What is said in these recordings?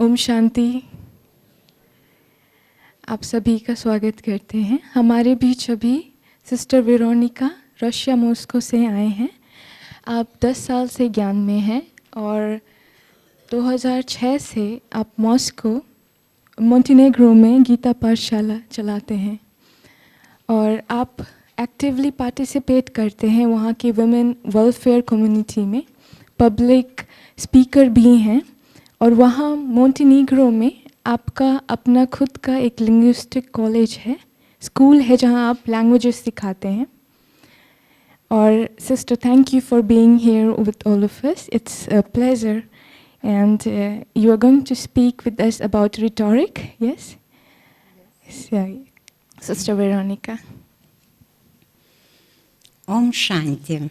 ओम शांति। आप सभी का स्वागत करते हैं। हमारे बीच अभी सिस्टर वेरोनिका रशिया मॉस्को से आए हैं। आप 10 साल से ज्ञान में हैं और 2006 से आप मॉस्को मोंटेनेग्रो में गीता पाठशाला चलाते हैं और आप एक्टिवली पार्टिसिपेट करते हैं वहाँ के वुमेन वेलफेयर कम्युनिटी में। पब्लिक स्पीकर भी हैं और वहाँ मोंटेनेग्रो में आपका अपना खुद का एक लिंग्विस्टिक कॉलेज है, स्कूल है जहाँ आप लैंग्वेजेस सिखाते हैं। और sister, thank you for being here with all of us. It's a pleasure and you are going to speak with us about rhetoric, yes? So, Sister Veronica. Om Shanti.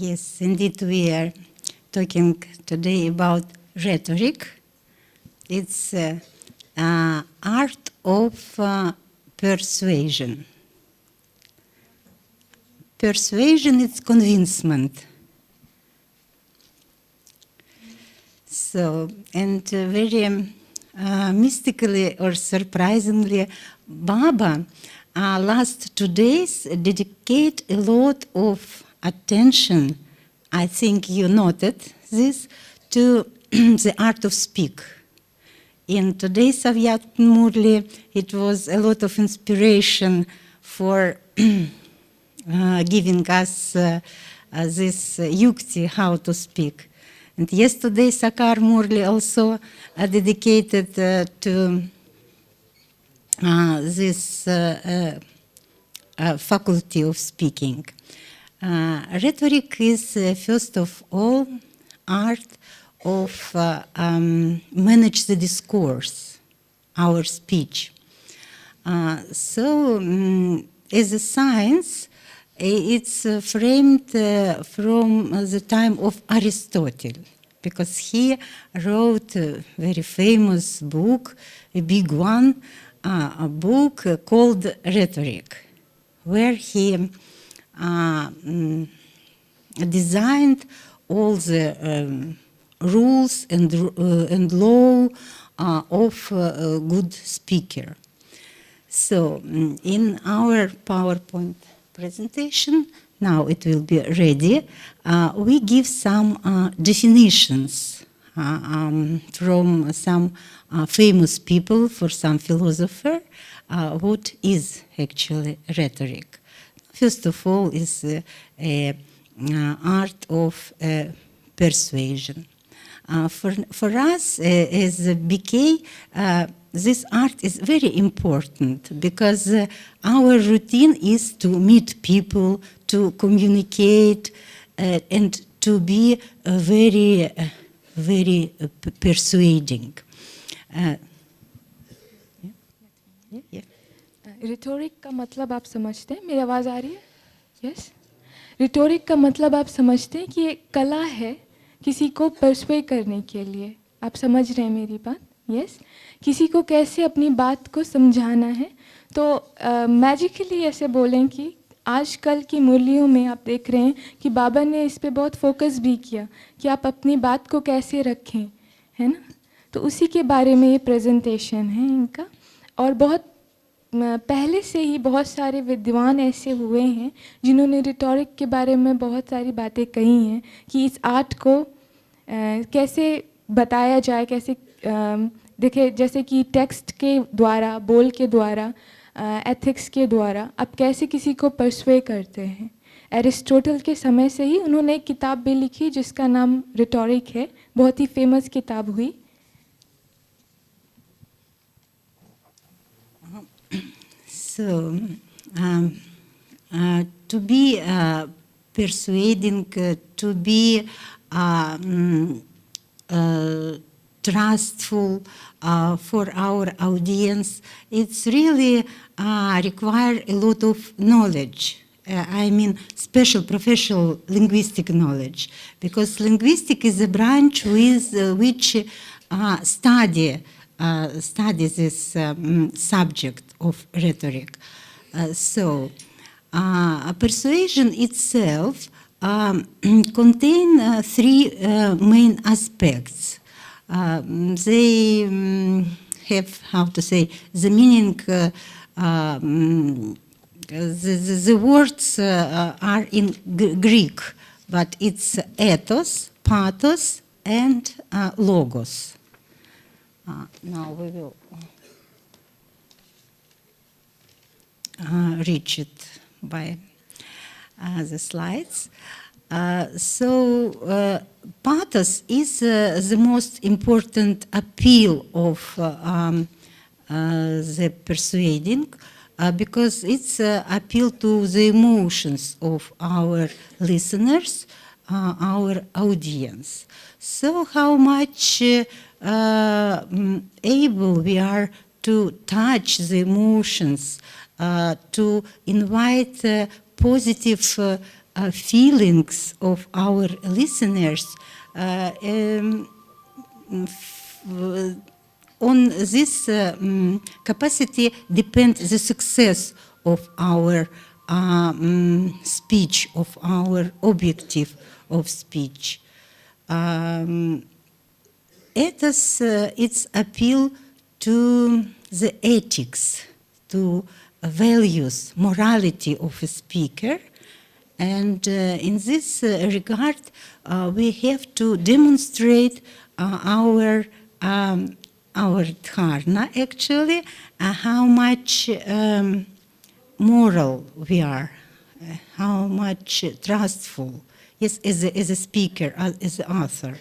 Yes, indeed, we are talking today about rhetoric. It's art of persuasion. Persuasion is convincement. So, and very mystically or surprisingly, Baba last 2 days dedicate a lot of attention, I think you noted this, to the art of speak. In today's Savyat Murli, it was a lot of inspiration for giving us this yukti, how to speak. And yesterday, Sakar Murli also dedicated to this faculty of speaking. Rhetoric is, first of all, art of manage the discourse, our speech. As a science, it's framed from the time of Aristotle, because he wrote a very famous book, a big one, a book called Rhetoric, where he designed all the rules and law of a good speaker. So in our PowerPoint presentation, now it will be ready, we give some definitions from some famous people, for some philosopher, what is actually rhetoric. First of all is art of persuasion. For us as BK, this art is very important because our routine is to meet people, to communicate, and to be very persuading. Rhetoric का मतलब आप समझते हैं? मेरी आवाज़ आ रही है? Yes. Rhetoric का मतलब आप समझते हैं कि एक कला है किसी को परसुए करने के लिए। आप समझ रहे हैं मेरी बात? यस। किसी को कैसे अपनी बात को समझाना है। तो मैजिकली ऐसे बोलें कि आजकल की मुरलियों में आप देख रहे हैं कि बाबा ने इस पे बहुत फोकस भी किया कि आप अपनी बात को कैसे रखें, है ना? तो उसी के बारे में ये प्रेजेंटेशन है इनका। और बहुत पहले से ही बहुत सारे विद्वान ऐसे हुए हैं जिन्होंने रिटोरिक के बारे में बहुत सारी बातें कही हैं कि इस आर्ट को कैसे बताया जाए, कैसे देखिए, जैसे कि टेक्स्ट के द्वारा, बोल के द्वारा, एथिक्स के द्वारा आप कैसे किसी को परसुए करते हैं। एरिस्टोटल के समय से ही उन्होंने एक किताब भी लिखी जिसका नाम रिटोरिक है, बहुत ही फेमस किताब हुई। So, to be persuading, to be trustful for our audience, it's really require a lot of knowledge. I mean, special professional linguistic knowledge, because linguistic is a branch with which study this subject of rhetoric. Persuasion itself contain three main aspects. They have, how to say, the meaning, the words are in Greek, but it's ethos, pathos, and logos. Now we will reach it by the slides. Pathos is the most important appeal of the persuading, because it's appeal to the emotions of our listeners, our audience. So how much able we are to touch the emotions, to invite positive feelings of our listeners. On this capacity depends the success of our speech, of our objective of speech. Ethos, it's appeal to the ethics, to values, morality of a speaker. And in this regard, we have to demonstrate our dharna, actually, how much moral we are, how much trustful, yes, as a speaker, as an author.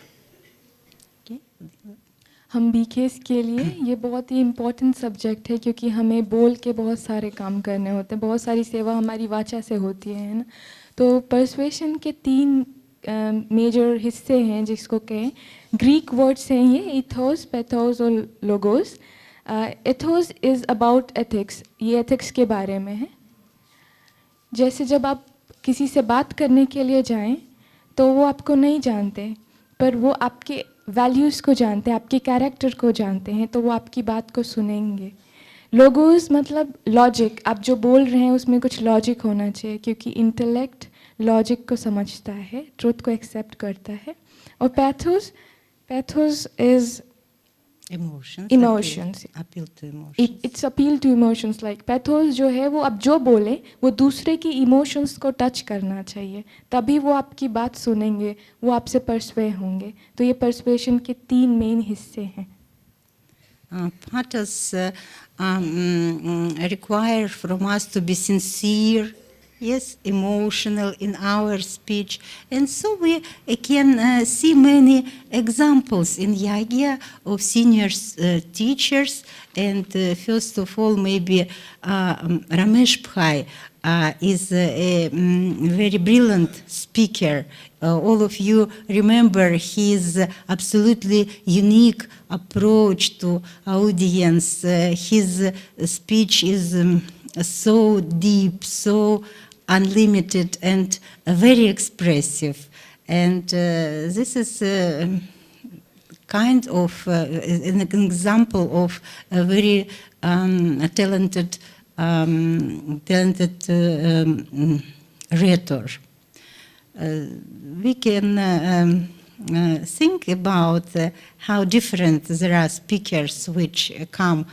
हम बीकेस के लिए ये बहुत ही important subject है, क्योंकि हमें बोल के बहुत सारे काम करने होते हैं, बहुत सारी सेवा हमारी वाचा से होती है ना। तो पर्सुएशन के तीन मेजर हिस्से हैं, जिसको कहें ग्रीक वर्ड्स हैं ये, इथोस, पैथोस और logos. Ethos is about ethics, ये एथिक्स के बारे में है। जैसे जब आप किसी से बात करने के लिए जाएं तो वो आपको नहीं जानते, पर वो आपके वैल्यूज़ को जानते हैं, आपके कैरेक्टर को जानते हैं, तो वो आपकी बात को सुनेंगे। लोगोस मतलब लॉजिक, आप जो बोल रहे हैं उसमें कुछ लॉजिक होना चाहिए, क्योंकि इंटेलेक्ट लॉजिक को समझता है, ट्रुथ को एक्सेप्ट करता है। और pathos, pathos is emotions, appeal to emotions. It's appeal to emotions. Like pathos जो है वो आप जो बोले वो दूसरे की इमोशंस को टच करना चाहिए, तभी वो आपकी बात सुनेंगे, वो आपसे परसुए होंगे। तो ये परसुएशन के तीन मेन हिस्से हैं। Pathos require from us to be sincere, yes, emotional in our speech. And so we can see many examples in Yagya of senior teachers. And first of all, maybe Ramesh Bhai is a very brilliant speaker. All of you remember his absolutely unique approach to audience. His speech is so deep, so unlimited, and very expressive. And this is kind of an example of a very talented rhetor. We can think about how different there are speakers which come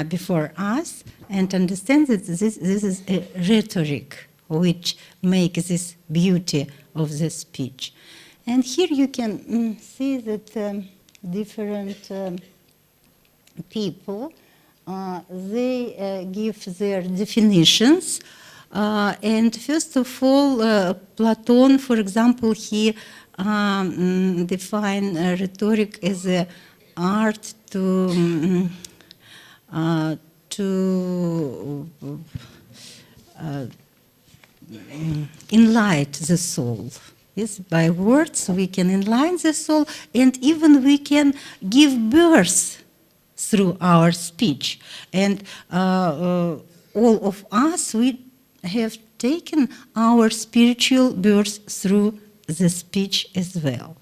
before us, and understand that this is a rhetoric which makes this beauty of the speech. And here you can see that different people, they give their definitions. And first of all, Platon, for example, he defined rhetoric as an art to enlighten the soul. Yes, by words we can enlighten the soul, and even we can give birth through our speech. And all of us, we have taken our spiritual birth through the speech as well.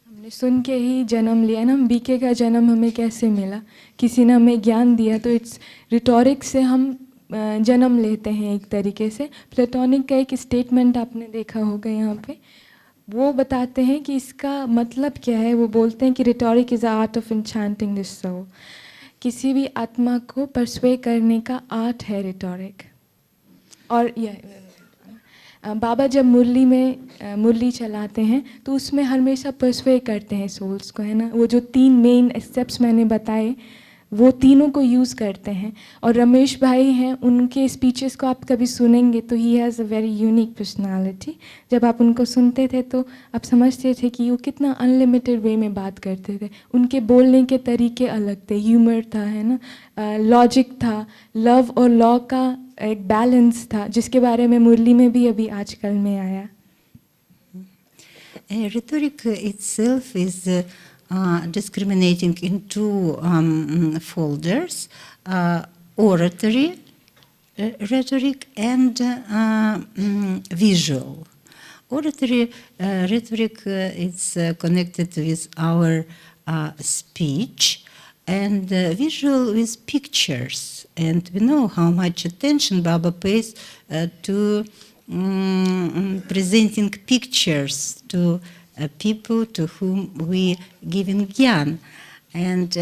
हमने सुन के ही जन्म लिया ना। BK का जन्म हमें कैसे मिला? किसी ने हमें ज्ञान दिया। तो इट्स रिटोरिक से हम जन्म लेते हैं एक तरीके से। प्लेटोनिक का एक स्टेटमेंट आपने देखा होगा यहाँ पे, वो बताते हैं कि इसका मतलब क्या है। वो बोलते हैं कि rhetoric is art of enchanting the soul. किसी भी आत्मा को परस्वे करने का आर्ट है रिटोरिक। और यह बाबा जब मुरली चलाते हैं तो उसमें हमेशा परस्वे करते हैं सोल्स को, है ना। वो जो 3 मेन स्टेप्स मैंने बताए वो तीनों को यूज़ करते हैं। और रमेश भाई हैं, उनके स्पीचेस को आप कभी सुनेंगे तो he has a very unique personality. जब आप उनको सुनते थे तो आप समझते थे कि वो कितना अनलिमिटेड वे में बात करते थे। उनके बोलने के तरीके अलग थे, ह्यूमर था, है ना, लॉजिक था, लव और लॉ का एक बैलेंस था, जिसके बारे में मुरली में भी अभी आजकल में आया। Rhetoric itself is discriminating in two folders, oratory, rhetoric, and visual. Oratory rhetoric is connected with our speech, and visual with pictures. And we know how much attention Baba pays to presenting pictures to people to whom we giving gyan. And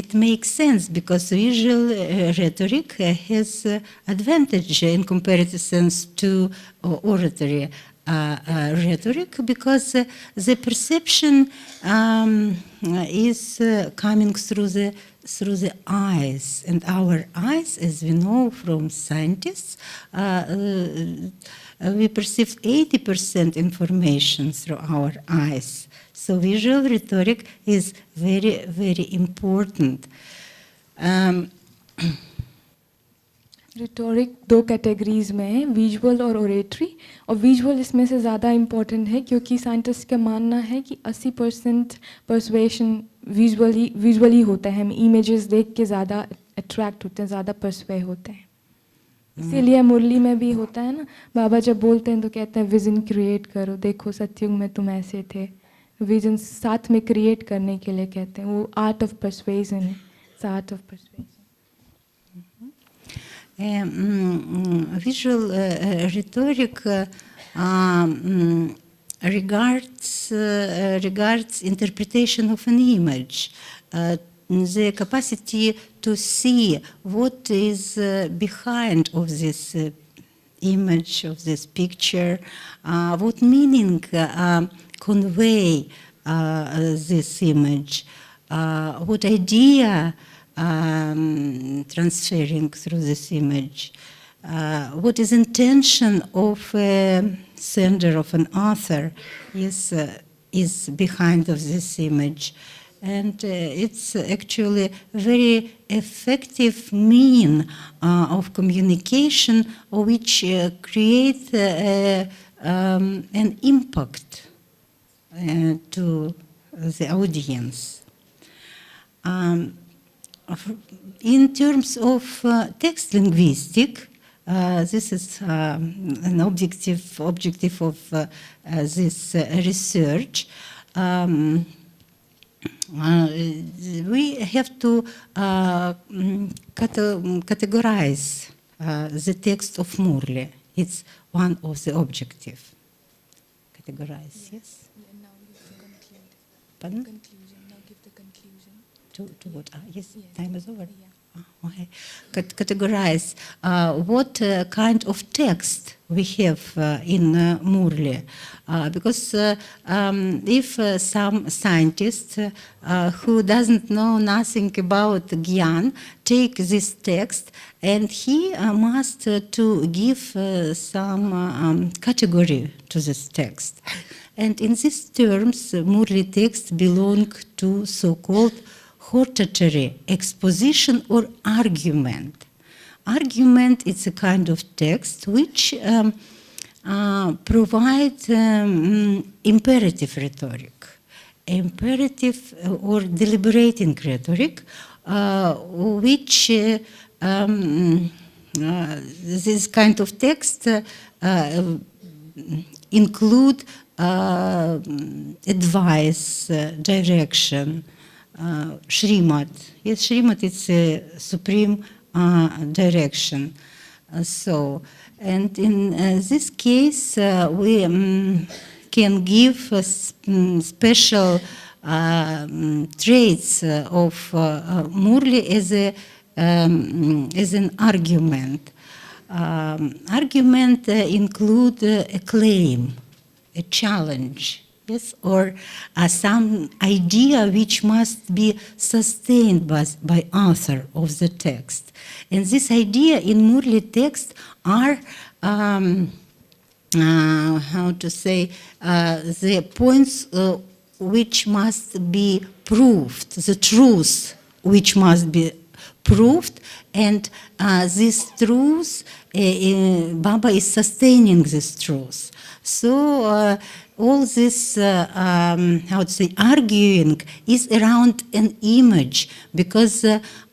it makes sense because visual rhetoric has advantage in comparison to oratory rhetoric, because the perception is coming through the eyes, and our eyes, as we know from scientists, we perceive 80% information through our eyes. So visual rhetoric is very, very important. Rhetoric 2 categories में है, visual और oratory. और visual इसमें से ज़्यादा important है क्योंकि scientist का मानना है कि 80% पर्सुएशन विजुअली होता है। हम इमेजेस देख के ज़्यादा अट्रैक्ट होते हैं, ज़्यादा पर्सुए होते हैं। इसीलिए मुरली में भी होता है ना, बाबा जब बोलते हैं तो कहते हैं विजन क्रिएट करो, देखो सत्युग में तुम ऐसे थे। विजन साथ में क्रिएट करने के लिए कहते हैं, वो आर्ट ऑफ पर्सुएशन है, art of persuasion. Visual rhetoric regards interpretation of an image, the capacity to see what is behind of this image, of this picture, what meaning convey this image, what idea transferring through this image, what is intention of a sender, of an author, is behind of this image. And it's actually a very effective mean of communication, which creates an impact to the audience. In terms of text linguistic, this is an objective of this research. We have to categorize the text of Murli. It's one of the objectives. Categorize, yes? Now give the conclusion. Pardon? Conclusion. Now give the conclusion. To what? Yes, Yes. time is over. Yeah. Okay. Categorize what kind of text we have in Murli. Because if some scientist who doesn't know nothing about Gyan take this text, and he must to give some category to this text. And in these terms, Murli text belong to so-called hortatory, exposition or argument. Argument is a kind of text which provides imperative rhetoric, imperative or deliberating rhetoric, which this kind of text include advice, direction, Srimad. Yes, Srimad is a supreme direction. And in this case, we can give special traits of Murli as an argument. Argument include a claim, a challenge, yes, or some idea which must be sustained by author of the text. And this idea in Murli text are how to say, the points which must be proved, the truth which must be proved, and this truth, Baba is sustaining this truth. So all this, how to say, arguing is around an image, because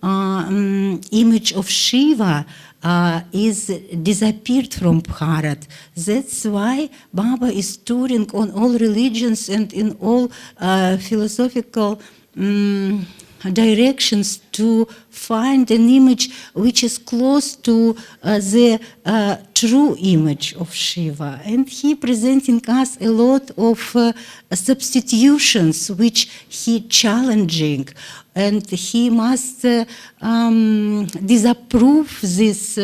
image of Shiva is disappeared from Bharat. That's why Baba is touring on all religions and in all philosophical directions to find an image which is close to the true image of Shiva. And he presenting us a lot of substitutions which he challenging, and he must disapprove these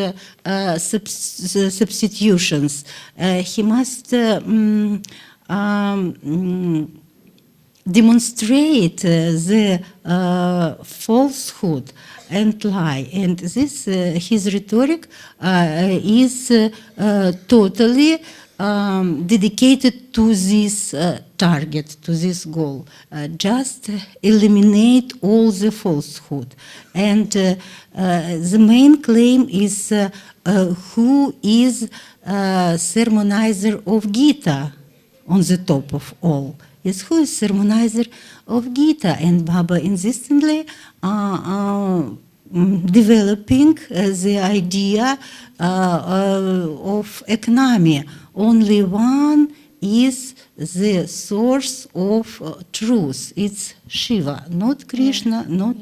substitutions. He must demonstrate the falsehood and lie. And this, his rhetoric is totally dedicated to this target, to this goal. Just eliminate all the falsehood. And the main claim is who is sermonizer of Gita on the top of all. Yes, who is sermonizer of Gita? And Baba insistently developing the idea of economy. Only one is the source of truth. It's Shiva, not Krishna, not...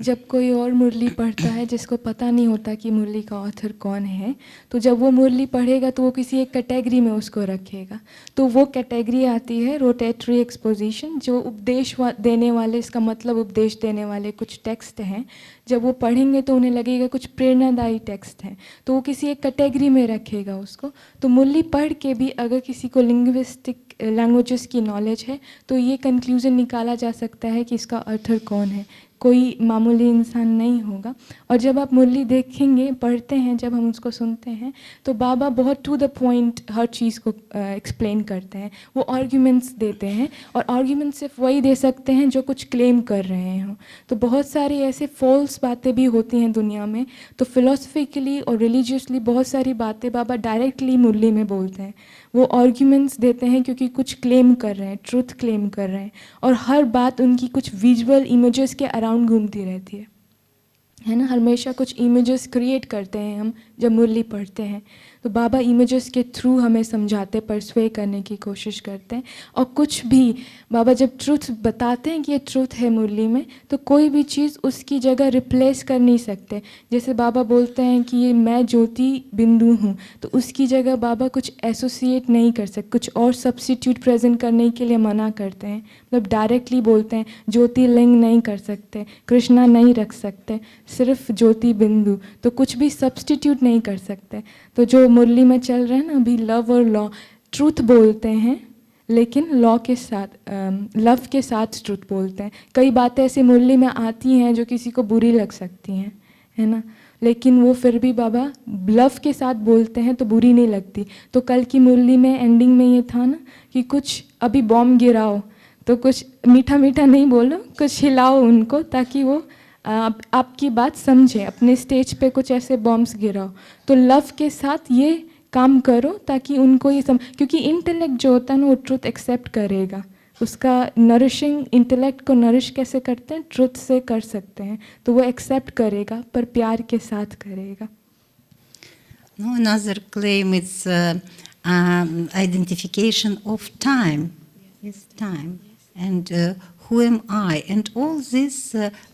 जब कोई और मुरली पढ़ता है जिसको पता नहीं होता कि मुरली का ऑथर कौन है, तो जब वो मुरली पढ़ेगा तो वो किसी एक कैटेगरी में उसको रखेगा. तो वो कैटेगरी आती है रोटेटरी एक्सपोजिशन, जो उपदेश देने वाले, इसका मतलब उपदेश देने वाले कुछ टेक्स्ट हैं. जब वो पढ़ेंगे तो उन्हें लगेगा कुछ प्रेरणादायी टेक्स्ट हैं, तो वो किसी एक कैटेगरी में रखेगा उसको. तो मुरली पढ़ के भी अगर किसी को लिंग्विस्टिक लैंग्वेजेस की नॉलेज है तो ये कंक्लूजन निकाला जा सकता है कि इसका ऑथर कौन है. कोई मामूली इंसान नहीं होगा. और जब आप मुरली देखेंगे, पढ़ते हैं, जब हम उसको सुनते हैं, तो बाबा बहुत टू द पॉइंट हर चीज़ को एक्सप्लेन करते हैं. वो आर्ग्यूमेंट्स देते हैं, और आर्ग्यूमेंट सिर्फ वही दे सकते हैं जो कुछ क्लेम कर रहे हों. तो बहुत सारी ऐसे फॉल्स बातें भी होती हैं दुनिया में. तो फिलोसफिकली और रिलीजियसली बहुत सारी बातें बाबा डायरेक्टली मुरली में बोलते हैं. वो आर्ग्यूमेंट्स देते हैं क्योंकि कुछ क्लेम कर रहे हैं, ट्रुथ क्लेम कर रहे हैं, और हर बात उनकी कुछ विजुअल इमेजेस के अराउंड घूमती रहती है ना. हमेशा कुछ इमेजेस क्रिएट करते हैं हम जब मुरली पढ़ते हैं. तो बाबा इमेजेस के थ्रू हमें समझाते, परस्वे करने की कोशिश करते हैं. और कुछ भी बाबा जब ट्रुथ बताते हैं कि ये ट्रुथ है मुरली में, तो कोई भी चीज़ उसकी जगह रिप्लेस कर नहीं सकते. जैसे बाबा बोलते हैं कि ये मैं ज्योति बिंदु हूँ, तो उसकी जगह बाबा कुछ एसोसिएट नहीं कर सकते, कुछ और सब्स्टिट्यूट प्रेजेंट करने के लिए मना करते हैं. मतलब डायरेक्टली बोलते हैं ज्योतिर्लिंग नहीं कर सकते, कृष्णा नहीं रख सकते, सिर्फ ज्योति बिंदु. तो कुछ भी सब्स्टिट्यूट नहीं कर सकते. तो जो मुरली में चल रहे हैं ना अभी, लव और लॉ, ट्रूथ बोलते हैं लेकिन लॉ के साथ, लव के साथ ट्रूथ बोलते हैं. कई बातें ऐसी मुरली में आती हैं जो किसी को बुरी लग सकती हैं, है ना, लेकिन वो फिर भी बाबा लव के साथ बोलते हैं तो बुरी नहीं लगती. तो कल की मुरली में एंडिंग में ये था ना कि कुछ अभी बॉम्ब गिराओ, तो कुछ मीठा मीठा नहीं बोलो, कुछ हिलाओ उनको ताकि वो आपकी बात समझे. अपने स्टेज पे कुछ ऐसे बॉम्ब्स गिराओ, तो लव के साथ ये काम करो ताकि उनको ये क्योंकि इंटेलेक्ट जो होता है ना वो ट्रुथ एक्सेप्ट करेगा. उसका नरिशिंग, इंटेलेक्ट को नरिश कैसे करते हैं, ट्रुथ से कर सकते हैं. तो वो एक्सेप्ट करेगा पर प्यार के साथ करेगा. No, another claim is identification of time. Yes, time. and who am I, and all this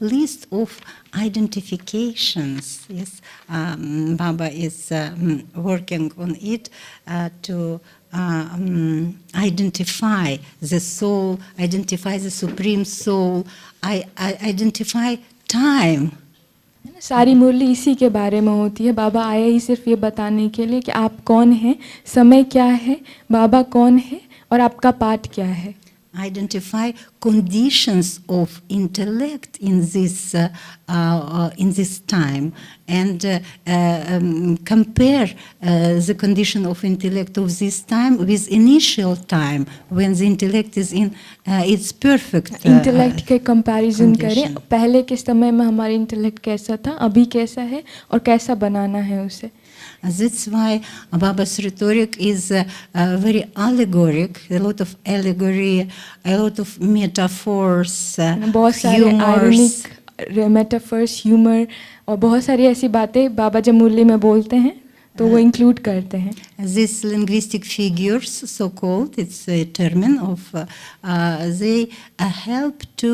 list of identifications. Yes, Baba is working on it to identify the soul, identify the supreme soul, identify time. सारी मुरली इसी के बारे में होती है। बाबा आए ही सिर्फ ये बताने के लिए कि आप कौन हैं, समय क्या है, बाबा कौन है और आपका पाठ क्या है। Identify conditions of intellect in this time, and compare the condition of intellect of this time with initial time when the intellect is in its perfect intellect के कंपैरिजन करें, condition. पहले के समय में हमारा इंटेलेक्ट कैसा था, अभी कैसा है और कैसा बनाना है उसे। That's why Baba's rhetoric is very allegoric, a lot of allegory, a lot of metaphors, बहुत सारे humors. आयरनिक मेटाफर्स, ह्यूमर और बहुत सारी ऐसी बातें बाबा जब मुरली में बोलते हैं तो वो इंक्लूड करते हैं। These linguistic figures, so-called, it's a term of, they help to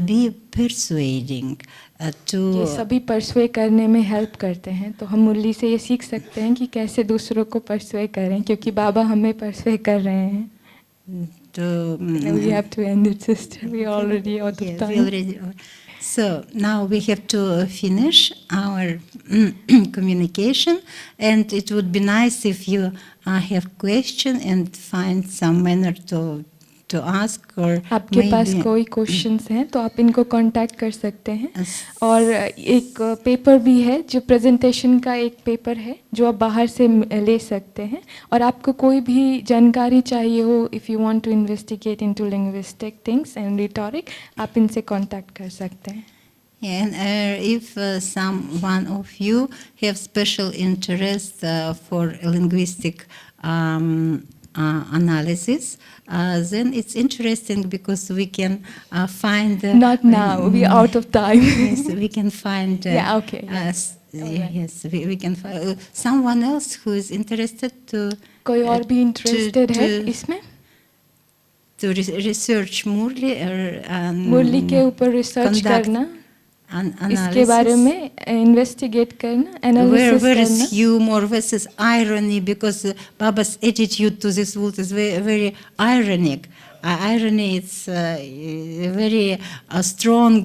be persuading, ये to सभी परसुए करने में हेल्प करते हैं। तो हम मुरली से ये सीख सकते हैं कि कैसे दूसरों को परसुए करें, क्योंकि बाबा हमें परसुए कर रहे हैं। We have to end it, sister. We already out of Yes, time. we already. So now we have to finish our communication, and it would be nice if you have question and find some manner to ask, or आपके पास maybe कोई questions हैं तो आप इनको contact कर सकते हैं। Yes. और एक पेपर भी है जो प्रेजेंटेशन का एक पेपर है जो आप बाहर से ले सकते हैं। और आपको कोई भी जानकारी चाहिए हो, if you want to investigate into linguistic things and rhetoric, आप इनसे कांटेक्ट कर सकते हैं। And if someone of you have special interest for linguistic analysis, then it's interesting because we can find. Not now, we are out of time. Yes, we can find. Yeah, okay, yeah. Yes, we can find someone else who is interested to. कोई और भी interested है to- इसमें? To research Murli or मुरली के ऊपर research conduct करना, analysis. इसके बारे में इन्वेस्टिगेट करना, एनालिसिस Where करना। is humor versus irony? Because Baba's attitude to this world is very, very ironic. Irony is a very strong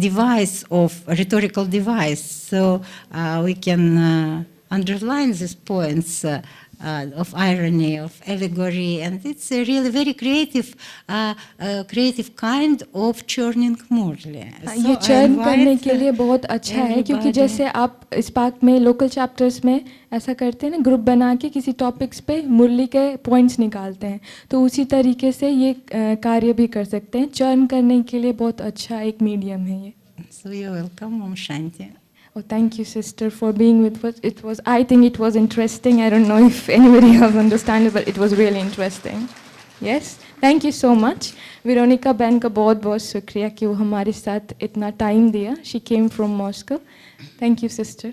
device of rhetorical device. So we can underline these points. Of irony, of allegory, and it's a really very creative kind of churning Murli. ये churn करने के लिए बहुत अच्छा है, क्योंकि everybody- जैसे आप स्पार्क में लोकल चैप्टर्स में ऐसा करते हैं ना, ग्रुप बना के किसी टॉपिक्स पे मुरली के पॉइंट्स निकालते हैं, तो उसी तरीके से ये कार्य भी कर सकते हैं। चर्न करने के लिए बहुत अच्छा एक मीडियम है ये। So you're welcome, Om Shanti. Oh, thank you, sister, for being with us. It was, I think it was interesting. I don't know if anybody else understands it, but it was really interesting. Yes, thank you so much. Veronica बहन का बहुत बहुत शुक्रिया कि वो हमारे साथ इतना टाइम दिया. She came from Moscow. Thank you, sister.